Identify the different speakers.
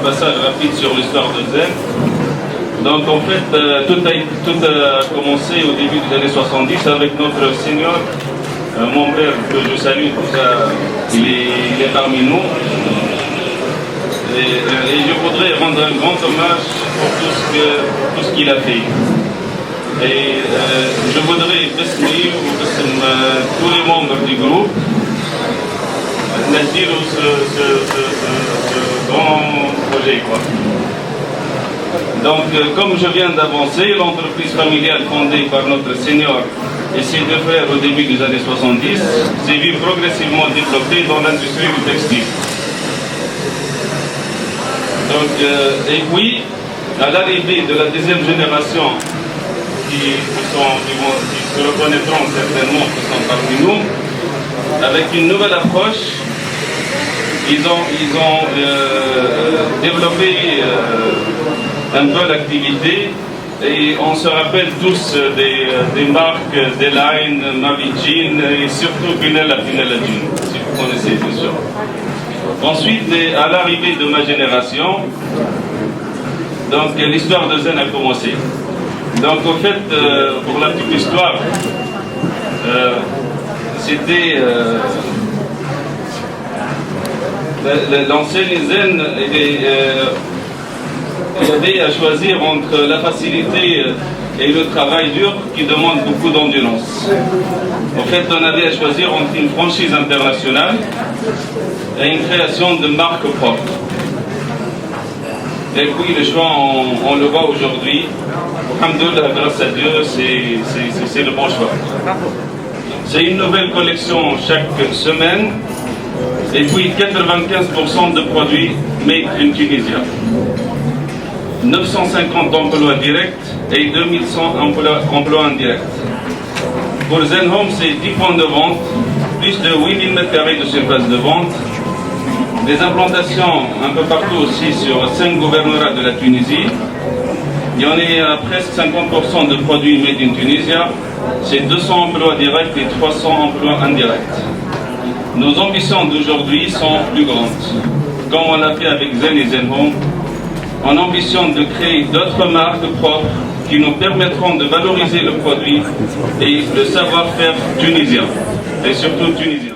Speaker 1: passage rapide sur l'histoire de Zen. Donc en fait, tout a commencé au début des années 70 avec notre senior, mon père que je salue, il est parmi nous. Et je voudrais rendre un grand hommage pour tout ce qu'il a fait. Et je voudrais remercier tous les membres du groupe d'agir ce grand projet, quoi. Donc, comme je viens d'avancer, l'entreprise familiale fondée par notre senior et ses deux frères au début des années 70 s'est vue progressivement développée dans l'industrie du textile. Donc, et puis, à l'arrivée de la deuxième génération, qui se reconnaîtront certainement, qui sont parmi nous, avec une nouvelle approche, ils ont développé un peu l'activité et on se rappelle tous des marques D-Line, Mavi Jean et surtout Gunella Pinella Jean, si vous connaissez bien sûr. Ensuite, à l'arrivée de ma génération, donc l'histoire de Zen a commencé. Donc au fait, pour la petite histoire, c'était l'enseigne Zen, il y avait à choisir entre la facilité et le travail dur qui demande beaucoup d'endurance. En fait, on avait à choisir entre une franchise internationale et une création de marque propre. Et puis le choix, on le voit aujourd'hui. Alhamdoulilah, grâce à Dieu, c'est le bon choix. C'est une nouvelle collection chaque semaine. Et puis 95% de produits made in Tunisia. 950 emplois directs et 2100 emplois indirects. Pour Zen Home, c'est 10 points de vente, plus de 8000 m² de surface de vente, des implantations un peu partout aussi sur 5 gouvernorats de la Tunisie. Il y en a presque 50% de produits made in Tunisia, c'est 200 emplois directs et 300 emplois indirects. Nos ambitions d'aujourd'hui sont plus grandes. Comme on l'a fait avec Zen et Zen Home, on ambitionne de créer d'autres marques propres qui nous permettront de valoriser le produit et le savoir-faire tunisien, et surtout tunisien.